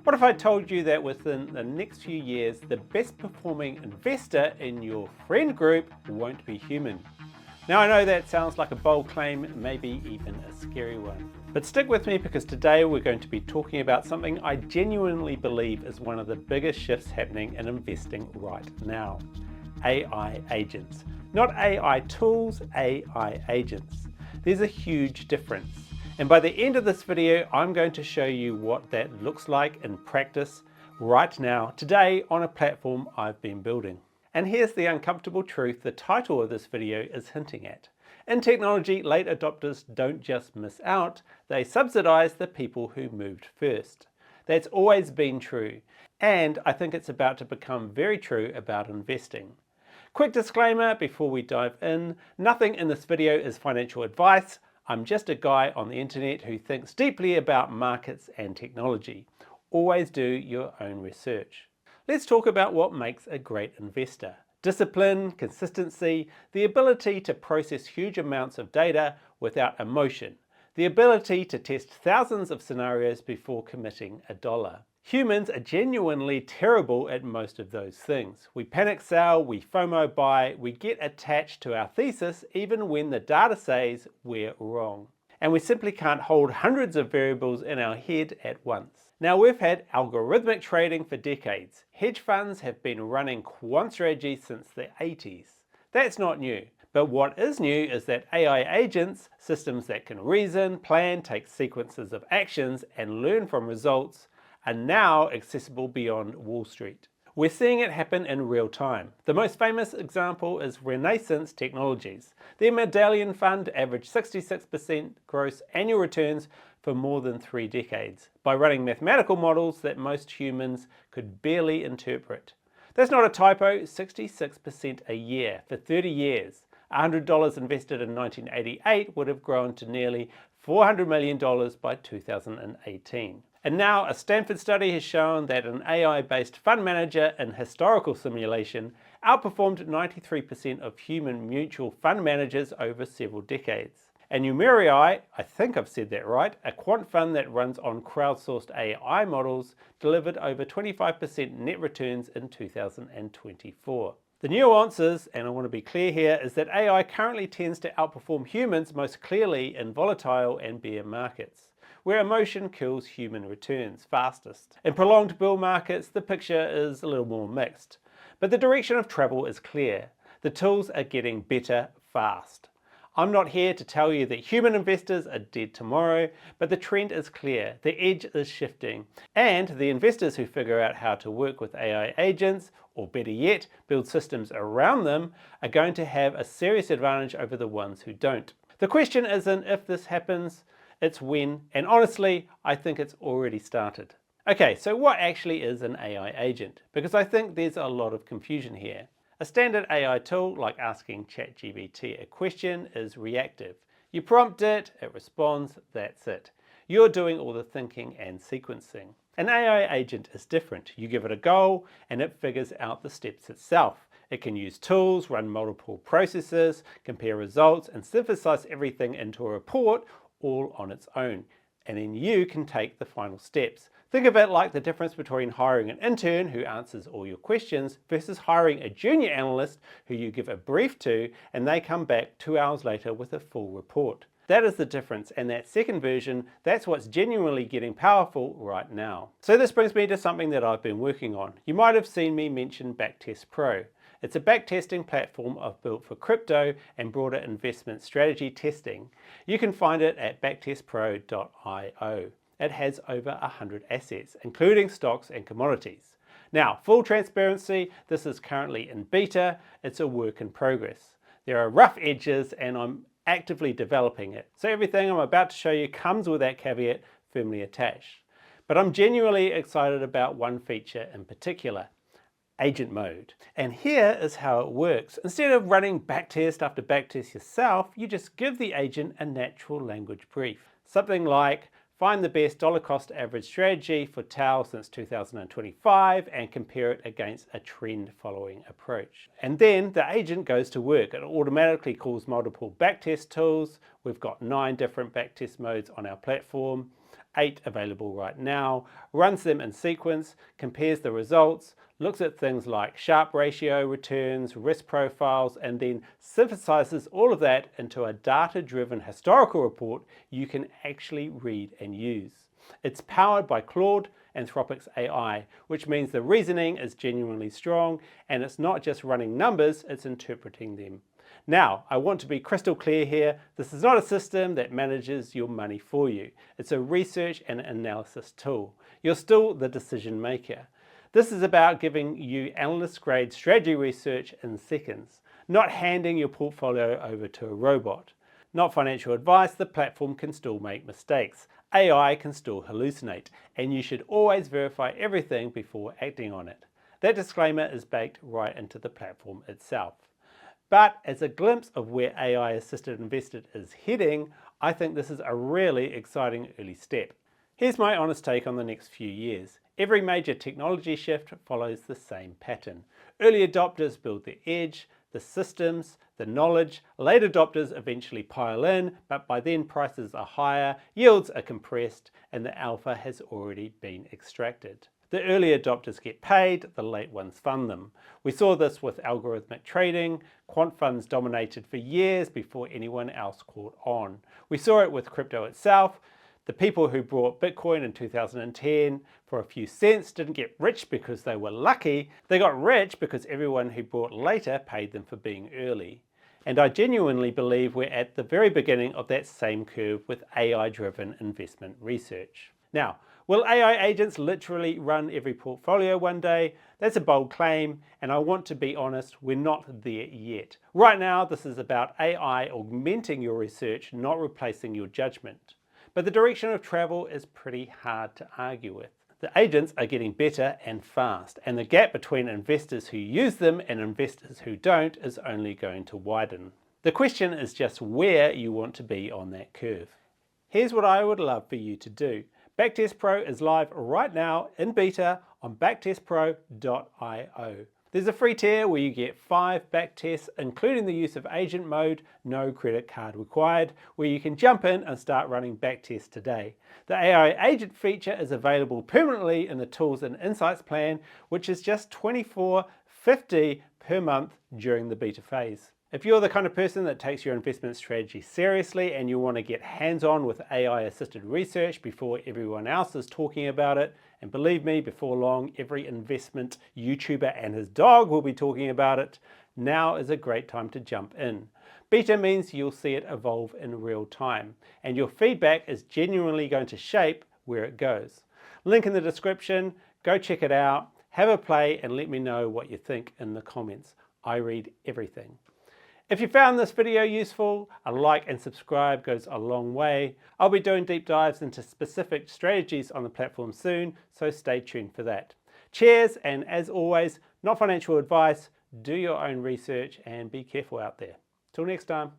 What if I told you that within the next few years, the best performing investor in your friend group won't be human? Now I know that sounds like a bold claim, maybe even a scary one. But stick with me because today we're going to be talking about something I genuinely believe is one of the biggest shifts happening in investing right now. AI agents. Not AI tools, AI agents. There's a huge difference. And by the end of this video, I'm going to show you what that looks like in practice right now, today on a platform I've been building. And here's the uncomfortable truth the title of this video is hinting at. In technology, late adopters don't just miss out, they subsidize the people who moved first. That's always been true, and I think it's about to become very true about investing. Quick disclaimer before we dive in, nothing in this video is financial advice. I'm just a guy on the internet who thinks deeply about markets and technology. Always do your own research. Let's talk about what makes a great investor. Discipline, consistency, the ability to process huge amounts of data without emotion, the ability to test thousands of scenarios before committing a dollar. Humans are genuinely terrible at most of those things. We panic sell, we FOMO buy, we get attached to our thesis even when the data says we're wrong. And we simply can't hold hundreds of variables in our head at once. Now we've had algorithmic trading for decades. Hedge funds have been running quant strategies since the 80s. That's not new. But what is new is that AI agents, systems that can reason, plan, take sequences of actions and learn from results, are now accessible beyond Wall Street. We're seeing it happen in real time. The most famous example is Renaissance Technologies. Their Medallion Fund averaged 66% gross annual returns for more than 3 decades by running mathematical models that most humans could barely interpret. That's not a typo, 66% a year for 30 years. $100 invested in 1988 would have grown to nearly $400 million by 2018. And now a Stanford study has shown that an AI-based fund manager in historical simulation outperformed 93% of human mutual fund managers over several decades. And Numerai, I think I've said that right, a quant fund that runs on crowdsourced AI models, delivered over 25% net returns in 2024. The nuance is, and I want to be clear here, is that AI currently tends to outperform humans most clearly in volatile and bear markets, where emotion kills human returns fastest. In prolonged bull markets, the picture is a little more mixed. But the direction of travel is clear. The tools are getting better fast. I'm not here to tell you that human investors are dead tomorrow, but the trend is clear. The edge is shifting. And the investors who figure out how to work with AI agents, or better yet, build systems around them, are going to have a serious advantage over the ones who don't. The question isn't if this happens, it's when, and honestly, I think it's already started. Okay, so what actually is an AI agent? Because I think there's a lot of confusion here. A standard AI tool, like asking ChatGPT a question, is reactive. You prompt it, it responds, that's it. You're doing all the thinking and sequencing. An AI agent is different. You give it a goal, and it figures out the steps itself. It can use tools, run multiple processes, compare results, and synthesize everything into a report all on its own. And then you can take the final steps. Think of it like the difference between hiring an intern who answers all your questions versus hiring a junior analyst who you give a brief to and they come back 2 hours later with a full report. That is the difference, and that second version, that's what's genuinely getting powerful right now. So this brings me to something that I've been working on. You might have seen me mention BacktestPro. It's a backtesting platform I've built for crypto and broader investment strategy testing. You can find it at BacktestPro.io. It has over 100 assets, including stocks and commodities. Now, full transparency, this is currently in beta. It's a work in progress. There are rough edges and I'm actively developing it. So everything I'm about to show you comes with that caveat firmly attached. But I'm genuinely excited about one feature in particular. Agent mode. And here is how it works. Instead of running backtest after backtest yourself, you just give the agent a natural language brief. Something like, find the best dollar cost average strategy for TAL since 2025 and compare it against a trend following approach. And then the agent goes to work. It automatically calls multiple backtest tools. We've got 9 different backtest modes on our platform. 8 available right now, runs them in sequence, compares the results, looks at things like Sharpe ratio, returns, risk profiles, and then synthesizes all of that into a data-driven historical report you can actually read and use. It's powered by Claude, Anthropic's AI, which means the reasoning is genuinely strong, and it's not just running numbers, it's interpreting them. Now, I want to be crystal clear here, this is not a system that manages your money for you. It's a research and analysis tool. You're still the decision maker. This is about giving you analyst-grade strategy research in seconds, not handing your portfolio over to a robot. Not financial advice, the platform can still make mistakes. AI can still hallucinate, and you should always verify everything before acting on it. That disclaimer is baked right into the platform itself. But as a glimpse of where AI-assisted investing is heading, I think this is a really exciting early step. Here's my honest take on the next few years. Every major technology shift follows the same pattern. Early adopters build the edge, the systems, the knowledge. Late adopters eventually pile in, but by then prices are higher, yields are compressed, and the alpha has already been extracted. The early adopters get paid, the late ones fund them. We saw this with algorithmic trading. Quant funds dominated for years before anyone else caught on. We saw it with crypto itself. The people who bought Bitcoin in 2010 for a few cents didn't get rich because they were lucky. They got rich because everyone who bought later paid them for being early. And I genuinely believe we're at the very beginning of that same curve with AI-driven investment research. Now, will AI agents literally run every portfolio one day? That's a bold claim, and I want to be honest, we're not there yet. Right now, this is about AI augmenting your research, not replacing your judgment. But the direction of travel is pretty hard to argue with. The agents are getting better and fast, and the gap between investors who use them and investors who don't is only going to widen. The question is just where you want to be on that curve. Here's what I would love for you to do. BacktestPro is live right now in beta on BacktestPro.io. There's a free tier where you get 5 backtests, including the use of agent mode, no credit card required, where you can jump in and start running backtests today. The AI agent feature is available permanently in the Tools and Insights plan, which is just $24.50 per month during the beta phase. If you're the kind of person that takes your investment strategy seriously and you want to get hands-on with AI-assisted research before everyone else is talking about it, and believe me, before long, every investment YouTuber and his dog will be talking about it, now is a great time to jump in. Beta means you'll see it evolve in real time, and your feedback is genuinely going to shape where it goes. Link in the description, go check it out, have a play, and let me know what you think in the comments. I read everything. If you found this video useful, a like and subscribe goes a long way. I'll be doing deep dives into specific strategies on the platform soon, so stay tuned for that. Cheers, and as always, not financial advice, do your own research and be careful out there. Till next time.